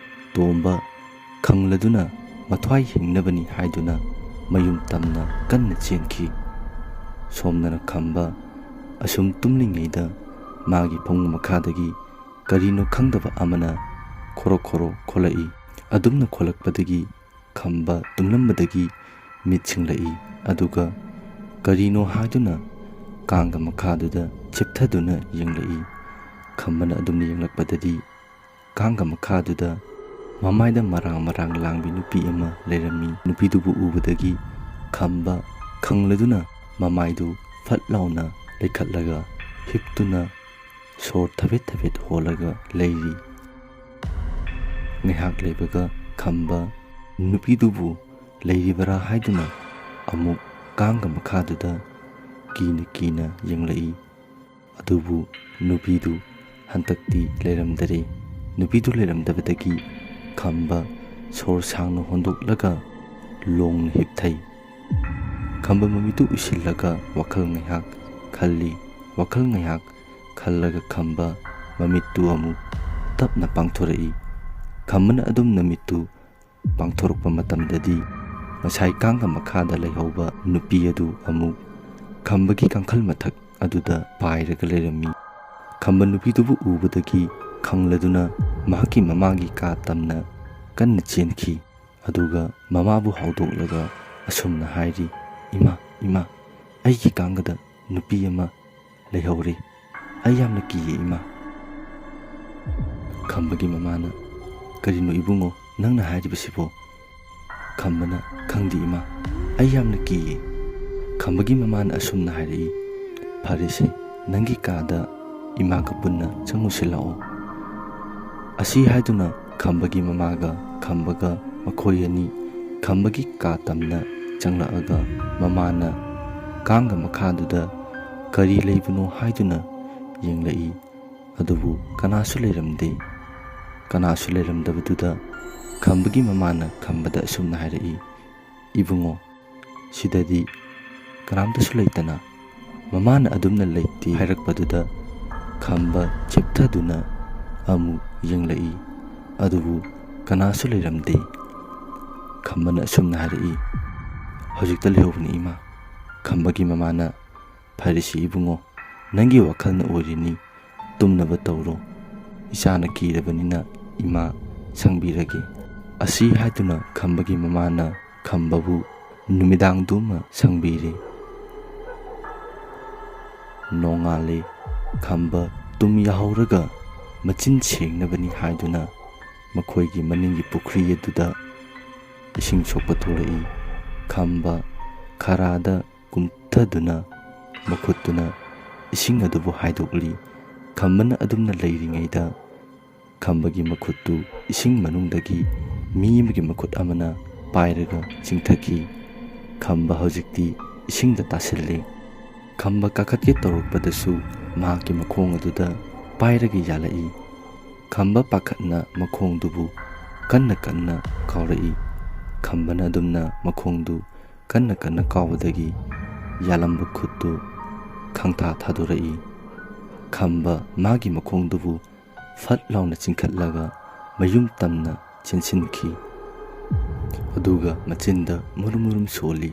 ꯇꯣꯝꯕ ꯈꯪꯂꯗꯨꯅ ꯃꯊ꯭ꯋꯥꯏ ꯍꯤꯡꯅꯕꯅꯤ ꯍꯥꯏꯗꯨꯅ ꯃꯌꯨꯝ ꯇꯝꯅ ꯀꯟꯅ ꯆꯦꯟꯈꯤ꯫ ꯁꯣꯝꯗꯅ ꯈꯝꯕ ꯑꯁꯨꯝ ꯇꯨꯝꯂꯤꯉꯩꯗ ꯃꯥꯒꯤ ꯐꯃꯨꯡ ꯃꯈꯥꯗꯒꯤ ꯀꯔꯤꯅꯣ ꯈꯪꯗꯕ ꯑꯃꯅ ꯈꯣꯔꯣ ꯈꯣꯔꯣ ꯈꯣꯠꯂꯛꯏ꯫ ꯑꯗꯨꯝꯅ ꯈꯣꯠꯂꯛꯄꯗꯒꯤ ꯈꯝꯕ ꯇꯨꯝꯂꯝꯕꯗꯒꯤ ꯃꯤꯠ ꯁꯤꯡꯂꯛꯏ꯫ ꯑꯗꯨꯒ ꯀꯔꯤꯅꯣ ꯍꯥꯏꯗꯨꯅ ꯀꯥꯡꯒ ꯃꯈꯥꯗꯨꯗ ꯆꯤꯞꯊꯗꯨꯅ ꯌꯦꯡꯂꯛꯏ꯫ ꯈꯝꯕꯅ ꯑꯗꯨꯝꯅ ꯌꯦꯡꯂꯛꯄꯗꯗꯤ ꯀꯥꯡꯒ ꯃꯈꯥꯗꯨꯗ ꯃꯃꯥꯏꯗ ꯃꯔꯥꯡ ꯃꯔꯥꯡ ꯂꯥꯡꯕꯤ ꯅꯨꯄꯤ ꯑꯃ ꯂꯩꯔꯝꯃꯤ꯫ ꯅꯨꯄꯤꯗꯨꯕꯨ ꯎꯕꯗꯒꯤ ꯈꯝꯕ ꯈꯪꯂꯗꯨꯅ ꯃꯃꯥꯏꯗꯨ ꯐꯠ ꯂꯥꯎꯅ ꯂꯩꯈꯠꯂꯒ ꯍꯤꯞꯇꯨꯅ ꯁꯣꯔ ꯊꯕꯦꯠ ꯊꯕꯦꯠ ꯍꯣꯜꯂꯒ ꯂꯩꯔꯤ꯫ ꯉꯥꯏꯍꯥꯛ ꯂꯩꯕꯒ ꯈꯝꯕ ꯅꯨꯄꯤꯗꯨꯕꯨ ꯂꯩꯔꯤꯕꯔꯥ ꯍꯥꯏꯗꯨꯅ ꯑꯃꯨꯛ ꯀꯥꯡꯒ ꯃꯈꯥꯗꯨꯗ ꯀꯤꯅ ꯀꯤꯅ ꯌꯦꯡꯂꯛꯏ꯫ ꯑꯗꯨꯕꯨ ꯅꯨꯄꯤꯗꯨ ꯍꯟꯇꯛꯇꯤ ꯂꯩꯔꯝꯗꯔꯦ꯫ ꯅꯨꯄꯤꯗꯨ ꯂꯩꯔꯝꯗꯕꯗꯒꯤ ꯈꯝꯕ ꯁꯣꯔ ꯁꯥꯡꯅ ꯍꯣꯟꯗꯣꯛꯂꯒ ꯂꯣꯡꯅ ꯍꯤꯞꯊꯩ꯫ ꯈꯝꯕ ꯃꯃꯤꯠꯇꯨ ꯎꯏꯁꯤꯜꯂꯒ ꯋꯥꯈꯜ ꯉꯥꯏꯍꯥꯛ ꯈꯜꯂꯤ꯫ ꯋꯥꯈꯜ ꯉꯥꯏꯍꯥꯛ ꯈꯜꯂꯒ ꯈꯝꯕ ꯃꯃꯤꯠꯇꯨ ꯑꯃꯨꯛ ꯇꯞꯅ ꯄꯥꯡꯊꯣꯔꯛꯏ꯫ ꯈꯝꯕꯅ ꯑꯗꯨꯝꯅ ꯃꯤꯠꯇꯨ ꯄꯥꯡꯊꯣꯔꯛꯄ ꯃꯇꯝꯗꯗꯤ ꯉꯁꯥꯏ ꯀꯥꯡꯒ ꯃꯈꯥꯗ ꯂꯩꯍꯧꯕ ꯅꯨꯄꯤ ꯑꯗꯨ ꯑꯃꯨꯛ ꯈꯝꯕꯒꯤ ꯀꯥꯡꯈꯜ ꯃꯊꯛ ꯑꯗꯨꯗ ꯄꯥꯏꯔꯒ ꯂꯩꯔꯝꯃꯤ꯫ ꯈꯝꯕ ꯅꯨꯄꯤꯗꯨꯕꯨ ꯎꯕꯗꯒꯤ ꯈꯪꯂꯗꯨꯅ ꯃꯍꯥꯛꯀꯤ ꯃꯃꯥꯒꯤ ꯀꯥ ꯇꯝꯅ ꯀꯟꯅ ꯆꯦꯟꯈꯤ꯫ ꯑꯗꯨꯒ ꯃꯃꯥꯕꯨ ꯍꯧꯗꯣꯛꯂꯒ ꯑꯁꯨꯝꯅ ꯍꯥꯏꯔꯤ, ꯏꯃꯥ ꯏꯃꯥ, ꯑꯩꯒꯤ ꯀꯥꯡꯒꯗ ꯅꯨꯄꯤ ꯑꯃ ꯂꯩꯍꯧꯔꯦ꯫ ꯑꯩ ꯌꯥꯝꯅ ꯀꯤꯌꯦ ꯏꯃꯥ꯫ ꯈꯝꯕꯒꯤ ꯃꯃꯥꯅ, ꯀꯔꯤꯅꯣ ꯏꯕꯨꯡꯉꯣ ꯅꯪꯅ ꯍꯥꯏꯔꯤꯕꯁꯤꯕꯣ? ꯈꯝꯕꯅ, ꯈꯪꯗꯦ ꯏꯃꯥ, ꯑꯩ ꯌꯥꯝꯅ ꯀꯤꯌꯦ꯫ ꯈꯝꯕꯒꯤ ꯃꯃꯥꯅ ꯑꯁꯨꯝꯅ ꯍꯥꯏꯔꯛꯏ, ꯐꯔꯦꯁꯦ, ꯅꯪꯒꯤ ꯀꯥꯗ ꯏꯃꯥꯒ ꯄꯨꯟꯅ ꯆꯪꯉꯨꯁꯤ ꯂꯥꯛꯑꯣ꯫ ꯑꯁꯤ ꯍꯥꯏꯗꯨꯅ ꯈꯝꯕꯒꯤ ꯃꯃꯥꯒ ꯈꯝꯕꯒ ꯃꯈꯣꯏ ꯑꯅꯤ ꯈꯝꯕꯒꯤ ꯀꯥ ꯇꯝꯅ ꯆꯪꯂꯛꯑꯒ ꯃꯃꯥꯅ ꯀꯥꯡꯒ ꯃꯈꯥꯗꯨꯗ ꯀꯔꯤ ꯂꯩꯕꯅꯣ ꯍꯥꯏꯗꯨꯅ ꯌꯦꯡꯂꯛꯏ꯫ ꯑꯗꯨꯕꯨ ꯀꯅꯥꯁꯨ ꯂꯩꯔꯝꯗꯦ꯫ ꯀꯅꯥꯁꯨ ꯂꯩꯔꯝꯗꯕꯗꯨꯗ ꯈꯝꯕꯒꯤ ꯃꯃꯥꯅ ꯈꯝꯕꯗ ꯑꯁꯨꯝꯅ ꯍꯥꯏꯔꯛꯏ, ꯏꯕꯨꯡꯉꯣ, ꯁꯤꯗꯗꯤ ꯀꯅꯥꯝꯇꯁꯨ ꯂꯩꯇꯅ? ꯃꯃꯥꯅ ꯑꯗꯨꯝꯅ ꯂꯩꯇꯦ ꯍꯥꯏꯔꯛꯄꯗꯨꯗ ꯈꯝꯕ ꯆꯤꯞꯊꯗꯨꯅ ꯑꯃꯨꯛ ꯌꯦꯡꯂꯛꯏ꯫ ꯑꯗꯨꯕꯨ ꯀꯅꯥꯁꯨ ꯂꯩꯔꯝꯗꯦ꯫ ꯈꯝꯕꯅ ꯑꯁꯨꯝꯅ ꯍꯥꯏꯔꯛꯏ, ꯍꯧꯖꯤꯛꯇ ꯂꯩꯍꯧꯕꯅꯤ ꯏꯃꯥ꯫ ꯈꯝꯕꯒꯤ ꯃꯃꯥꯅ, ꯐꯔꯦꯁꯤ ꯏꯕꯨꯡꯉꯣ, ꯅꯪꯒꯤ ꯋꯥꯈꯜꯅ ꯑꯣꯏꯔꯤꯅꯤ, ꯇꯨꯝꯅꯕ ꯇꯧꯔꯣ꯫ ꯏꯆꯥꯅ ꯀꯤꯔꯕꯅꯤꯅ ꯏꯃꯥ ꯁꯪꯕꯤꯔꯒꯦ꯫ ꯑꯁꯤ ꯍꯥꯏꯗꯨꯅ ꯈꯝꯕꯒꯤ ꯃꯃꯥꯅ ꯈꯝꯕꯕꯨ ꯅꯨꯃꯤꯗꯥꯡꯗꯨꯃ ꯁꯪꯕꯤꯔꯦ꯫ ꯅꯣꯡꯉꯥꯜꯂꯦ꯫ ꯈꯝꯕ ꯇꯨꯝ ꯌꯥꯍꯧꯔꯒ ꯃꯆꯤꯟ ꯁꯦꯡꯅꯕꯅꯤ ꯍꯥꯏꯗꯨꯅ ꯃꯈꯣꯏꯒꯤ ꯃꯅꯤꯡꯒꯤ ꯄꯨꯈ꯭ꯔꯤ ꯑꯗꯨꯗ ꯏꯁꯤꯡ ꯁꯣꯛꯄ ꯊꯣꯛꯂꯛꯏ꯫ ꯈꯝꯕ ꯈꯔꯥꯗ ꯀꯨꯝꯊꯗꯨꯅ ꯃꯈꯨꯠꯇꯨꯅ ꯏꯁꯤꯡ ꯑꯗꯨꯕꯨ ꯍꯥꯏꯗꯣꯛꯂꯤ꯫ ꯈꯝꯕꯅ ꯑꯗꯨꯝꯅ ꯂꯩꯔꯤꯉꯩꯗ ꯈꯝꯕꯒꯤ ꯃꯈꯨꯠꯇꯨ ꯏꯁꯤꯡ ꯃꯅꯨꯡꯗꯒꯤ ꯃꯤ ꯑꯃꯒꯤ ꯃꯈꯨꯠ ꯑꯃꯅ パイル가 징탁이 ꯈꯝꯕ ꯍꯧꯖꯤꯛꯇꯤ ꯏꯁꯤꯡꯗ ꯇꯥꯁꯤꯜꯂꯦ꯫ ꯈꯝꯕ ꯀꯥꯈꯠꯀꯦ ꯇꯧꯔꯛꯄꯗꯁꯨ ꯃꯍꯥꯛꯀꯤ ꯃꯈꯣꯡ ꯑꯗꯨꯗ ꯄꯥꯏꯔꯒ ꯌꯥꯜꯂꯛꯏ꯫ ꯈꯝꯕ ꯄꯥꯈꯠꯅ ꯃꯈꯣꯡꯗꯨꯕꯨ ꯀꯟꯅ ꯀꯟꯅ ꯀꯥꯎꯔꯛꯏ꯫ ꯈꯝꯕꯅ ꯑꯗꯨꯝꯅ ꯃꯈꯣꯡꯗꯨ ꯀꯟꯅ ꯀꯟꯅ ꯀꯥꯎꯕꯗꯒꯤ ꯌꯥꯜꯂꯝꯕ ꯈꯨꯠꯇꯨ ꯈꯪꯊꯥ ꯊꯥꯗꯣꯔꯛꯏ꯫ ꯈꯝꯕ ꯃꯥꯒꯤ ꯃꯈꯣꯡꯗꯨꯕꯨ ꯐꯠ ꯂꯥꯎꯅ ꯆꯤꯡꯈꯠꯂꯒ ꯃꯌꯨꯝ ꯇꯝꯅ ꯆꯦꯟꯁꯤꯟꯈꯤ꯫ ꯑꯗꯨꯒ ꯃꯆꯤꯟꯗ ꯃꯨꯔꯨꯝ ꯃꯨꯔꯨꯝ ꯁꯣꯜꯂꯤ꯫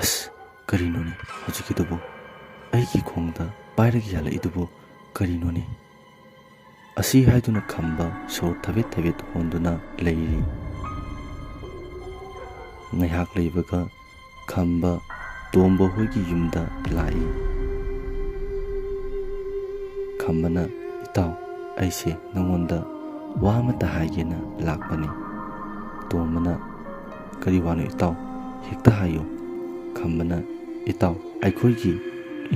ꯑꯁ, ꯀꯔꯤꯅꯣꯅꯦ ꯍꯧꯖꯤꯛꯀꯤꯗꯨꯕꯨ? ꯑꯩꯒꯤ ꯈꯣꯡꯗ ꯄꯥꯏꯔꯒ ꯌꯥꯜꯂꯛꯏꯗꯨꯕꯨ ꯀꯔꯤꯅꯣꯅꯦ? ꯑꯁꯤ ꯍꯥꯏꯗꯨꯅ ꯈꯝꯕ ꯁꯣꯔ ꯊꯕꯦꯠ ꯊꯕꯦꯠ ꯍꯣꯟꯗꯨꯅ ꯂꯩꯔꯤ꯫ ꯉꯥꯏꯍꯥꯛ ꯂꯩꯕꯒ ꯈꯝꯕ ꯇꯣꯝꯕ ꯍꯣꯏꯒꯤ ꯌꯨꯝꯗ ꯂꯥꯛꯏ꯫ ꯈꯝꯕꯅ, ꯏꯇꯥꯎ, ꯑꯩꯁꯦ ꯅꯉꯣꯟꯗ ꯋꯥ ꯑꯃꯇ ꯍꯥꯏꯒꯦꯅ ꯂꯥꯛꯄꯅꯤ꯫ ꯇꯣꯝꯕꯅ, ꯀꯔꯤ ꯋꯥꯅꯣ ꯏꯇꯥꯎ ꯍꯦꯛꯇ ꯍꯥꯏꯌꯨ ꯈꯝꯕꯅ ꯏꯇꯥꯎ ꯑꯩꯈꯣꯏꯒꯤ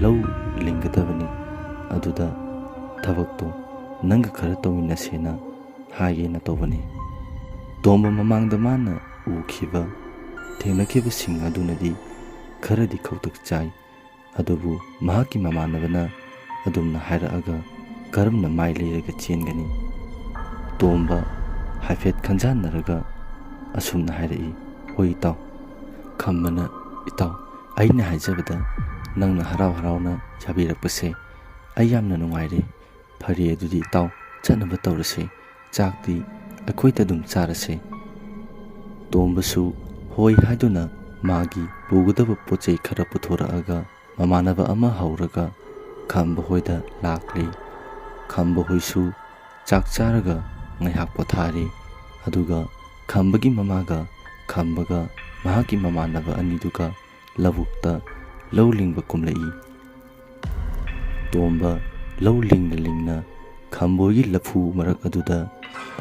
ꯂꯧ ꯂꯤꯡꯒꯗꯕꯅꯤ ꯑꯗꯨꯗ ꯊꯕꯛꯇꯣ ꯅꯪꯒ ꯈꯔ ꯇꯧꯃꯤꯟꯅꯁꯦꯅ ꯍꯥꯏꯒꯦꯅ ꯇꯧꯕꯅꯤ ꯇꯣꯝꯕ ꯃꯃꯥꯡꯗ ꯃꯥꯅ ꯎꯈꯤꯕ ꯊꯦꯡꯅꯈꯤꯕꯁꯤꯡ ꯑꯗꯨꯅꯗꯤ ꯈꯔꯗꯤ ꯈꯧꯇꯛ ꯆꯥꯏ ꯑꯗꯨꯕꯨ ꯃꯍꯥꯛꯀꯤ ꯃꯃꯥꯟꯅꯕꯅ ꯑꯗꯨꯝꯅ ꯍꯥꯏꯔꯛꯑꯒ ꯀꯔꯝꯅ ꯃꯥꯏ ꯂꯩꯔꯒ ꯆꯦꯟꯒꯅꯤ ꯇꯣꯝꯕ ꯍꯥꯏꯐꯦꯠ ꯈꯟꯖꯥꯟꯅꯔꯒ ꯑꯁꯨꯝꯅ ꯍꯥꯏꯔꯛꯏ ꯍꯣꯏ ꯏꯇꯥꯎ ꯈꯝꯕꯅ ꯏꯇꯥꯎ ꯑꯩꯅ ꯍꯥꯏꯖꯕꯗ ꯅꯪꯅ ꯍꯔꯥꯎ ꯍꯔꯥꯎꯅ ꯌꯥꯕꯤꯔꯛꯄꯁꯦ ꯑꯩ ꯌꯥꯝꯅ ꯅꯨꯡꯉꯥꯏꯔꯦ ꯐꯔꯦ ꯑꯗꯨꯗꯤ ꯏꯇꯥꯎ ꯆꯠꯅꯕ ꯇꯧꯔꯁꯦ ꯆꯥꯛꯇꯤ ꯑꯩꯈꯣꯏꯗ ꯑꯗꯨꯝ ꯆꯥꯔꯁꯦ ꯇꯣꯝꯕꯁꯨ ꯍꯣꯏ ꯍꯥꯏꯗꯨꯅ ꯃꯥꯒꯤ ꯄꯨꯒꯗꯕ ꯄꯣꯠ ꯆꯩ ꯈꯔ ꯄꯨꯊꯣꯔꯛꯑꯒ ꯃꯃꯥꯟꯅꯕ ꯑꯃ ꯍꯧꯔꯒ ꯈꯝꯕ ꯍꯣꯏꯗ ꯂꯥꯛꯂꯤ ꯈꯝꯕ ꯍꯣꯏꯁꯨ ꯆꯥꯛ ꯆꯥꯔꯒ ꯉꯥꯏꯍꯥꯛ ꯄꯣꯊꯥꯔꯤ ꯑꯗꯨꯒ ꯈꯝꯕꯒꯤ ꯃꯃꯥꯒ ꯈꯝꯕꯒ ꯃꯍꯥꯛꯀꯤ ꯃꯃꯥꯟꯅꯕ ꯑꯅꯤꯗꯨꯒ ꯂꯧꯕꯨꯛꯇ ꯂꯧ ꯂꯤꯡꯕ ꯀꯨꯝꯂꯛꯏ ꯇꯣꯝꯕ ꯂꯧ ꯂꯤꯡꯅ ꯂꯤꯡꯅ ꯈꯝꯕꯣꯏꯒꯤ ꯂꯐꯨ ꯃꯔꯛ ꯑꯗꯨꯗ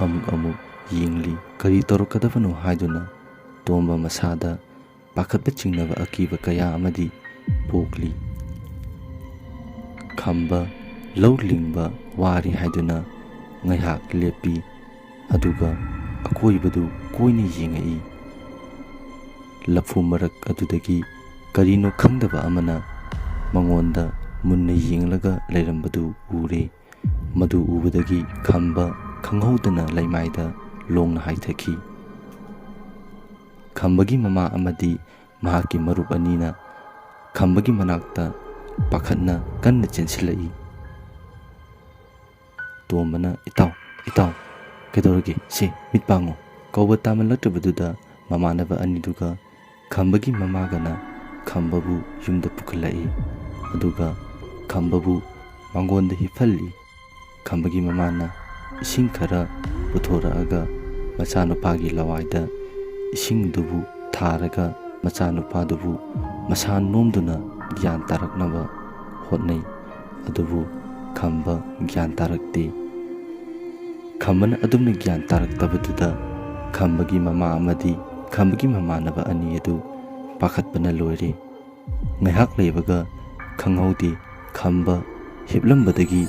ꯑꯃꯨꯛ ꯌꯦꯡꯂꯤ ꯀꯔꯤ ꯇꯧꯔꯛꯀꯗꯕꯅꯣ ꯍꯥꯏꯗꯨꯅ ꯇꯣꯝꯕ ꯃꯁꯥꯗ ꯄꯥꯈꯠꯄ ꯆꯤꯡꯅꯕ ꯑꯀꯤꯕ ꯀꯌꯥ ꯑꯃꯗꯤ ꯄꯣꯛꯂꯤ ꯈꯝꯕ ꯂꯧ ꯂꯤꯡꯕ ꯋꯥꯔꯤ ꯍꯥꯏꯗꯨꯅ ꯉꯥꯏꯍꯥꯛ ꯂꯦꯞꯄꯤ ꯑꯗꯨꯒ ꯑꯀꯣꯏꯕꯗꯨ ꯀꯣꯏꯅ ꯌꯦꯡꯉꯛꯏ ꯂꯐꯨ ꯃꯔꯛ ꯑꯗꯨꯗꯒꯤ ꯀꯔꯤꯅꯣ ꯈꯪꯗꯕ ꯑꯃꯅ ꯃꯉꯣꯟꯗ ꯃꯨꯟꯅ ꯌꯦꯡꯂꯒ ꯂꯩꯔꯝꯕꯗꯨ ꯎꯔꯦ ꯃꯗꯨ ꯎꯕꯗꯒꯤ ꯈꯝꯕ ꯈꯪꯍꯧꯗꯅ ꯂꯩꯃꯥꯏꯗ ꯂꯣꯡꯅ ꯍꯥꯏꯊꯈꯤ ꯈꯝꯕꯒꯤ ꯃꯃꯥ ꯑꯃꯗꯤ ꯃꯍꯥꯛꯀꯤ ꯃꯔꯨꯞ ꯑꯅꯤꯅ ꯈꯝꯕꯒꯤ ꯃꯅꯥꯛꯇ ꯄꯥꯈꯠꯅ ꯀꯟꯅ ꯆꯦꯟꯁꯤꯜꯂꯛꯏ ꯇꯣꯝꯕꯅ ꯏꯇꯥꯎ ꯏꯇꯥꯎ ꯀꯩꯗꯧꯔꯒꯦ ꯁꯤ ꯃꯤꯠ ꯄꯥꯡꯉꯨ ꯀꯧꯕ ꯇꯥꯃꯜꯂꯛꯇ꯭ꯔꯕꯗꯨꯗ ꯃꯃꯥꯟꯅꯕ ꯑꯅꯤꯗꯨꯒ ꯈꯝꯕꯒꯤ ꯃꯃꯥꯒꯅ ꯈꯝꯕꯕꯨ ꯌꯨꯝꯗ ꯄꯨꯈꯠꯂꯛꯏ ꯑꯗꯨꯒ ꯈꯝꯕꯕꯨ ꯃꯥꯡꯒꯣꯟꯗ ꯍꯤꯞꯍꯜꯂꯤ ꯈꯝꯕꯒꯤ ꯃꯃꯥꯅ ꯏꯁꯤꯡ ꯈꯔ ꯄꯨꯊꯣꯔꯛꯑꯒ ꯃꯆꯥꯅꯨꯄꯥꯒꯤ ꯂꯋꯥꯏꯗ ꯏꯁꯤꯡꯗꯨꯕꯨ ꯊꯥꯔꯒ ꯃꯆꯥꯅꯨꯄꯥꯗꯨꯕꯨ ꯃꯁꯥ ꯅꯣꯝꯗꯨꯅ ꯒ꯭ꯌꯥꯟ ꯇꯥꯔꯛꯅꯕ ꯍꯣꯠꯅꯩ ꯑꯗꯨꯕꯨ ꯈꯝꯕ ꯒ꯭ꯌꯥꯟ ꯇꯥꯔꯛꯇꯦ ꯈꯝꯕꯅ ꯑꯗꯨꯝꯅ ꯒ꯭ꯌꯥꯟ ꯇꯥꯔꯛꯇꯕꯗꯨꯗ ꯈꯝꯕꯒꯤ ꯃꯃꯥ ꯑꯃꯗꯤ ꯈꯝꯕꯒꯤ ꯃꯃꯥꯟꯅꯕ ꯑꯅꯤ ꯑꯗꯨ ꯄꯥꯈꯠꯄꯅ ꯂꯣꯏꯔꯦ ꯉꯥꯏꯍꯥꯛ ꯂꯩꯕꯒ ꯈꯪꯍꯧꯗꯦ ꯈꯝꯕ ꯍꯤꯞꯂꯝꯕꯗꯒꯤ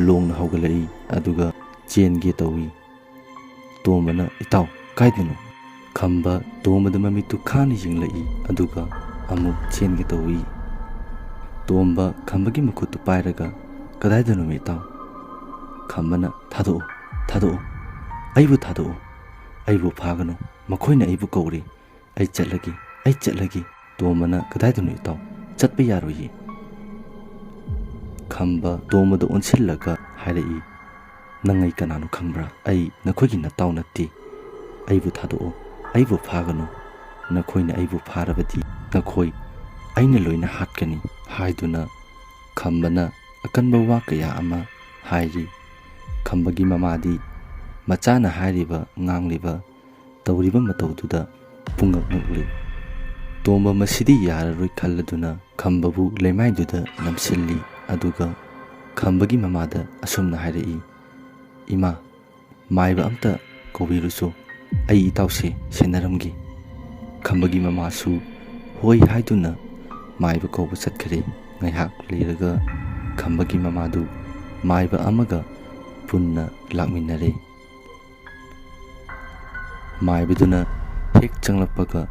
ꯂꯣꯡꯅ ꯍꯧꯒꯠꯂꯛꯏ ꯑꯗꯨꯒ ꯆꯦꯟꯒꯦ ꯇꯧꯏ ꯇꯣꯝꯕꯅ ꯏꯇꯥꯎ ꯀꯥꯏꯗꯅꯣ ꯈꯝꯕ ꯇꯣꯝꯕꯗ ꯃꯃꯤꯠꯇꯨ ꯈꯥꯅ ꯌꯦꯡꯂꯛꯏ ꯑꯗꯨꯒ ꯑꯃꯨꯛ ꯆꯦꯟꯒꯦ ꯇꯧꯏ ꯇꯣꯝꯕ ꯈꯝꯕꯒꯤ ꯃꯈꯨꯠꯇꯨ ꯄꯥꯏꯔꯒ ꯀꯗꯥꯏꯗꯅꯣ ꯏꯇꯥꯎ ꯈꯝꯕꯅ ꯊꯥꯗꯣꯛꯎ ꯊꯥꯗꯣꯛꯎ ꯑꯩꯕꯨ ꯊꯥꯗꯣꯛꯎ ꯑꯩꯕꯨ ꯐꯥꯒꯅꯨ ꯃꯈꯣꯏꯅ ꯑꯩꯕꯨ ꯀꯧꯔꯤ ꯑꯩ ꯆꯠꯂꯒꯦ ꯇꯣꯝꯕꯅ ꯀꯗꯥꯏꯗꯅꯣ ꯏꯇꯥꯎ ꯆꯠꯄ ꯌꯥꯔꯣꯏꯌꯦ ꯈꯝꯕ ꯇꯣꯝꯕꯗ ꯑꯣꯟꯁꯤꯜꯂꯒ ꯍꯥꯏꯔꯛꯏ ꯅꯪ ꯑꯩ ꯀꯅꯥꯅꯣ ꯈꯪꯕ꯭ꯔꯥ ꯑꯩ ꯅꯈꯣꯏꯒꯤ ꯅꯇꯥꯎ ꯅꯠꯇꯦ ꯑꯩꯕꯨ ꯊꯥꯗꯣꯛꯎ ꯑꯩꯕꯨ ꯐꯥꯒꯅꯨ ꯅꯈꯣꯏꯅ ꯑꯩꯕు ꯐꯥꯔꯕꯗꯤ ꯅꯈꯣꯏ ꯑꯩꯅ ꯂꯣꯏꯅ ꯍꯥꯠꯀꯅꯤ ꯍꯥꯏꯗꯨꯅ ꯈꯝꯕꯅ ꯑꯀꯟꯕ ꯋꯥ ꯀꯌꯥ ꯑꯃ ꯍꯥꯏꯔꯤ ꯈꯝꯕꯒꯤ ꯃꯃꯥꯗꯤ ꯃꯆꯥꯅ ꯍꯥꯏꯔꯤꯕ ꯉꯥꯡꯂꯤꯕ ꯇꯧꯔꯤꯕ ꯃꯇꯧꯗꯨꯗ ꯄꯨꯡꯉꯛ ꯉꯛꯂꯤ ꯇꯣꯝꯕ ꯃꯁꯤꯗꯤ ꯌꯥꯔꯔꯣꯏ ꯈꯜꯂꯗꯨꯅ ꯈꯝꯕꯕꯨ ꯂꯩꯃꯥꯏꯗꯨꯗ ꯅꯝꯁꯤꯜꯂꯤ ꯑꯗꯨꯒ ꯈꯝꯕꯒꯤ ꯃꯃꯥꯗ ꯑꯁꯨꯝꯅ ꯍꯥꯏꯔꯛꯏ ꯏꯃꯥ ꯃꯥꯏꯕ ꯑꯝꯇ ꯀꯧꯕꯤꯔꯨꯆꯣ ꯑꯩ ꯏꯇꯥꯎꯁꯦ ꯁꯦꯟꯅꯔꯝꯒꯦ ꯈꯝꯕꯒꯤ ꯃꯃꯥꯁꯨ ꯍꯣꯏ ꯍꯥꯏꯗꯨꯅ ꯃꯥꯏꯕ ꯀꯧꯕ ꯆꯠꯈ꯭ꯔꯦ ꯉꯥꯏꯍꯥꯛ ꯂꯩꯔꯒ ꯈꯝꯕꯒꯤ ꯃꯃꯥꯗꯨ ꯃꯥꯏꯕ ꯑꯃꯒ ꯄꯨꯟꯅ ꯂꯥꯛꯃꯤꯟꯅꯔꯦ ꯃꯥꯏꯕꯗꯨꯅ ꯍꯦꯛ ꯆꯪꯂꯛꯄꯒ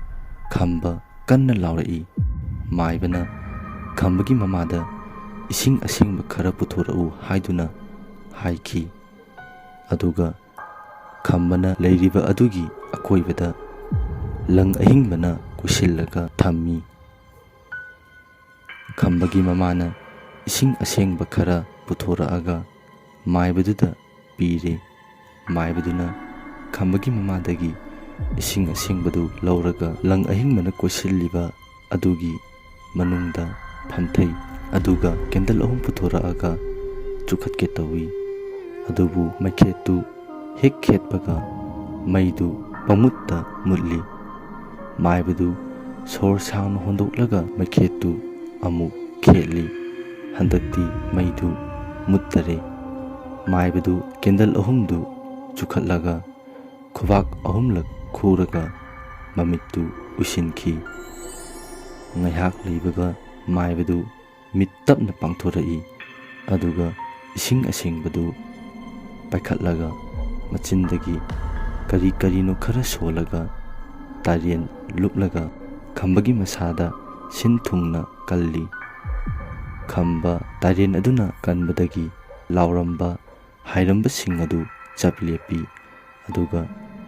ꯈꯝꯕ ꯀꯟꯅ ꯂꯥꯎꯔꯛꯏ ꯃꯥꯏꯕꯅ ꯈꯝꯕꯒꯤ ꯃꯃꯥꯗ ꯏꯁꯤꯡ ꯑꯁꯦꯡꯕ ꯈꯔ ꯄꯨꯊꯣꯔꯛꯎ ꯍꯥꯏꯗꯨꯅ ꯍꯥꯏꯈꯤ ꯑꯗꯨꯒ ꯈꯝꯕꯅ ꯂꯩꯔꯤꯕ ꯑꯗꯨꯒꯤ ꯑꯀꯣꯏꯕꯗ ꯂꯪ ꯑꯍꯤꯡꯕꯅ ꯀꯨꯏꯁꯤꯜꯂꯒ ꯊꯝꯃꯤ ꯈꯝꯕꯒꯤ ꯃꯃꯥꯅ ꯏꯁꯤꯡ ꯑꯁꯦꯡꯕ ꯈꯔ ꯄꯨꯊꯣꯔꯛꯑꯒ ꯃꯥꯏꯕꯗꯨꯗ ꯄꯤꯔꯦ ꯃꯥꯏꯕꯗꯨꯅ ꯈꯝꯕꯒꯤ ꯃꯃꯥꯗꯒꯤ ꯏꯁꯤꯡ ꯑꯁꯦꯡꯕꯗꯨ ꯂꯧꯔꯒ ꯂꯪ ꯑꯍꯤꯡꯕꯅ ꯀꯣꯏꯁꯤꯜꯂꯤꯕ ꯑꯗꯨꯒꯤ ꯃꯅꯨꯡꯗ ꯐꯝꯊꯩ ꯑꯗꯨꯒ ꯀꯦꯟꯗꯜ 3 ꯄꯨꯊꯣꯔꯛꯑꯒ ꯆꯨꯈꯠꯀꯦ ꯇꯧꯏ ꯑꯗꯨꯕꯨ ꯃꯩꯈꯦꯠꯇꯨ ꯍꯦꯛ ꯈꯦꯠꯄꯒ ꯃꯩꯗꯨ ꯄꯪꯃꯨꯠꯇ ꯃꯨꯠꯂꯤ ꯃꯥꯏꯕꯗꯨ ꯁꯣꯔ ꯁꯥꯡꯅ ꯍꯣꯟꯗꯣꯛꯂꯒ ꯃꯩꯈꯦꯠꯇꯨ ꯑꯃꯨꯛ ꯈꯦꯠꯂꯤ ꯍꯟꯗꯛꯇꯤ ꯃꯩꯗꯨ ꯃꯨꯠꯇꯔꯦ ꯃꯥꯏꯕꯗꯨ ꯀꯦꯟꯗꯜ 3ꯗꯨ ꯆꯨꯈꯠꯂꯒ ꯈꯨꯕꯥꯛ 3ꯂꯛ ꯈꯨꯔꯒ ꯃꯃꯤꯠꯇꯨ ꯎꯏꯁꯤꯟꯈꯤ꯫ ꯉꯥꯏꯍꯥꯛ ꯂꯩꯕꯒ ꯃꯥꯏꯕꯗꯨ ꯃꯤꯠ ꯇꯞꯅ ꯄꯥꯡꯊꯣꯔꯛꯏ, ꯑꯗꯨꯒ ꯏꯁꯤꯡ ꯑꯁꯦꯡꯕꯗꯨ ꯄꯥꯏꯈꯠꯂꯒ ꯃꯆꯤꯟꯗꯒꯤ ꯀꯔꯤ ꯀꯔꯤꯅꯣ ꯈꯔ ꯁꯣꯜꯂꯒ ꯇꯥꯔꯦꯟ ꯂꯨꯞꯂꯒ ꯈꯝꯕꯒꯤ ꯃꯁꯥꯗ ꯁꯤꯟ ꯊꯨꯡꯅ ꯀꯜꯂꯤ꯫ ꯈꯝꯕ ꯇꯥꯔꯦꯟ ꯑꯗꯨꯅ ꯀꯟꯕꯗꯒꯤ ꯂꯥꯎꯔꯝꯕ ꯍꯥꯏꯔꯝꯕꯁꯤꯡ ꯑꯗꯨ ꯆꯞ ꯂꯦꯞꯄꯤ, ꯑꯗꯨꯒ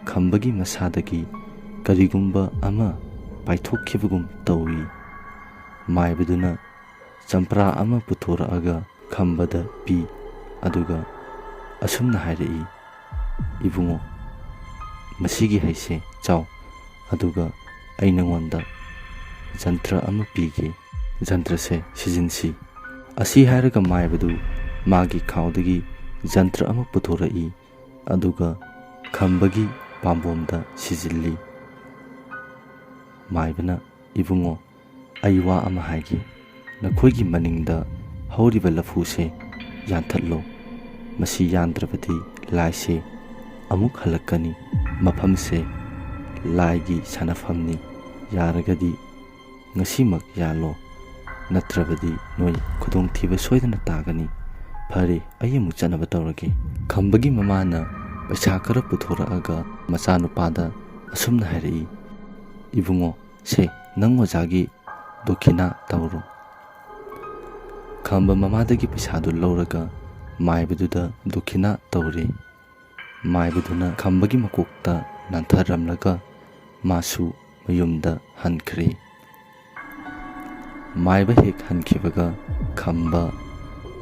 ꯈꯝꯕꯒꯤ ꯃꯁꯥꯗꯒꯤ ꯀꯔꯤꯒꯨꯝꯕ ꯑꯃ ꯄꯥꯏꯊꯣꯛꯈꯤꯕꯒꯨꯝ ꯇꯧꯏ꯫ ꯃꯥꯏꯕꯗꯨꯅ ꯆꯝꯄ꯭ꯔꯥ ꯑꯃ ꯄꯨꯊꯣꯔꯛꯑꯒ ꯈꯝꯕꯗ ꯄꯤ, ꯑꯗꯨꯒ ꯑꯁꯨꯝꯅ ꯍꯥꯏꯔꯛꯏ, "ꯏꯕꯨꯡꯉꯣ, ꯃꯁꯤꯒꯤ ꯍꯩꯁꯦ ꯆꯥꯎ, ꯑꯗꯨꯒ ꯑꯩ ꯅꯉꯣꯟꯗ ꯖꯟꯇ꯭ꯔ ꯑꯃ ꯄꯤꯒꯦ, ꯖꯟꯇ꯭ꯔꯁꯦ ꯁꯤꯖꯤꯟꯁꯤ"꯫ ꯑꯁꯤ ꯍꯥꯏꯔꯒ ꯃꯥꯏꯕꯗꯨ ꯃꯥꯒꯤ ꯈꯥꯎꯗꯒꯤ ꯖꯟꯇ꯭ꯔ ꯑꯃ ꯄꯨꯊꯣꯔꯛꯏ, ꯑꯗꯨꯒ ꯈꯝꯕꯒꯤ ꯄꯥꯝꯕꯣꯝꯗ ꯁꯤꯖꯤꯜꯂꯤ꯫ ꯃꯥꯏꯕꯅ, "ꯏꯕꯨꯡꯉꯣ, ꯑꯩ ꯋꯥ ꯑꯃ ꯍꯥꯏꯒꯦ, ꯅꯈꯣꯏꯒꯤ ꯃꯅꯤꯡꯗ ꯍꯧꯔꯤꯕ ꯂꯐꯨꯁꯦ ꯌꯥꯟꯊꯠꯂꯣ, ꯃꯁꯤ ꯌꯥꯟꯗ꯭ꯔꯕꯗꯤ ꯂꯥꯏꯁꯦ ꯑꯃꯨꯛ ꯍꯜꯂꯛꯀꯅꯤ, ꯃꯐꯝꯁꯦ ꯂꯥꯏꯒꯤ ꯁꯥꯟꯅꯐꯝꯅꯤ, ꯌꯥꯔꯒꯗꯤ ꯉꯁꯤꯃꯛ ꯌꯥꯜꯂꯣ, ꯅꯠꯇ꯭ꯔꯕꯗꯤ ꯅꯣꯏ ꯈꯨꯗꯣꯡꯊꯤꯕ ꯁꯣꯏꯗꯅ ꯇꯥꯒꯅꯤ꯫ ꯐꯔꯦ, ꯑꯩ ꯑꯃꯨꯛ ꯆꯠꯅꯕ ꯇꯧꯔꯒꯦ"꯫ ꯈꯝꯕꯒꯤ ꯃꯃꯥꯅ ꯄꯩꯁꯥ ꯈꯔ ꯄꯨꯊꯣꯔꯛꯑꯒ ꯃꯆꯥꯅꯨꯄꯥꯗ ꯑꯁꯨꯝꯅ ꯍꯥꯏꯔꯛꯏ, "ꯏꯕꯨꯡꯉꯣ, ꯁꯦ ꯅꯪ ꯑꯣꯖꯥꯒꯤ ꯗꯣꯈꯤꯅꯥ ꯇꯧꯔꯣ"꯫ ꯈꯝꯕ ꯃꯃꯥꯗꯒꯤ ꯄꯩꯁꯥꯗꯨ ꯂꯧꯔꯒ ꯃꯥꯏꯕꯗꯨꯗ ꯗꯣꯈꯤꯅꯥ ꯇꯧꯔꯦ꯫ ꯃꯥꯏꯕꯗꯨꯅ ꯈꯝꯕꯒꯤ ꯃꯀꯣꯛꯇ ꯅꯥꯟꯊꯔꯝꯂꯒ ꯃꯥꯁꯨ ꯃꯌꯨꯝꯗ ꯍꯟꯈ꯭ꯔꯦ꯫ ꯃꯥꯏꯕ ꯍꯦꯛ ꯍꯟꯈꯤꯕꯒ ꯈꯝꯕ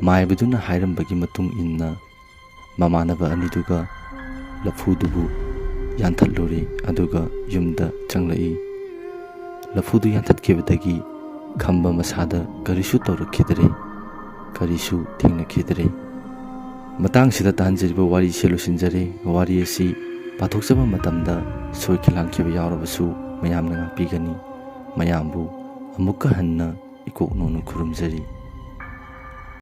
ꯃꯥꯏꯕꯗꯨꯅ ꯍꯥꯏꯔꯝꯕꯒꯤ ꯃꯇꯨꯡ ꯏꯟꯅ ꯃꯃꯥꯟꯅꯕ ꯑꯅꯤꯗꯨꯒ ꯂꯐꯨꯗꯨꯕꯨ ꯌꯥꯟꯊꯠꯂꯨꯔꯦ, ꯑꯗꯨꯒ ꯌꯨꯝꯗ ꯆꯪꯂꯛꯏ꯫ ꯂꯐꯨꯗꯨ ꯌꯥꯟꯊꯠꯈꯤꯕꯗꯒꯤ ꯈꯝꯕ ꯃꯁꯥꯗ ꯀꯔꯤꯁꯨ ꯇꯧꯔꯛꯈꯤꯗ꯭ꯔꯦ, ꯀꯔꯤꯁꯨ ꯊꯦꯡꯅꯈꯤꯗ꯭ꯔꯦ꯫ ꯃꯇꯥꯡꯁꯤꯗ ꯇꯥꯍꯟꯖꯔꯤꯕ ꯋꯥꯔꯤꯁꯦ ꯂꯣꯏꯁꯤꯟꯖꯔꯦ꯫ ꯋꯥꯔꯤ ꯑꯁꯤ ꯄꯥꯊꯣꯛꯆꯕ ꯃꯇꯝꯗ ꯁꯣꯏꯈꯤ ꯂꯥꯟꯈꯤꯕ ꯌꯥꯎꯔꯕꯁꯨ ꯃꯌꯥꯝꯅ ꯉꯥꯛꯄꯤꯒꯅꯤ꯫ ꯃꯌꯥꯝꯕꯨ ꯑꯃꯨꯛꯀ ꯍꯟꯅ ꯏꯀꯣꯛ ꯅꯧꯅ ꯈꯨꯔꯨꯝꯖꯔꯤ꯫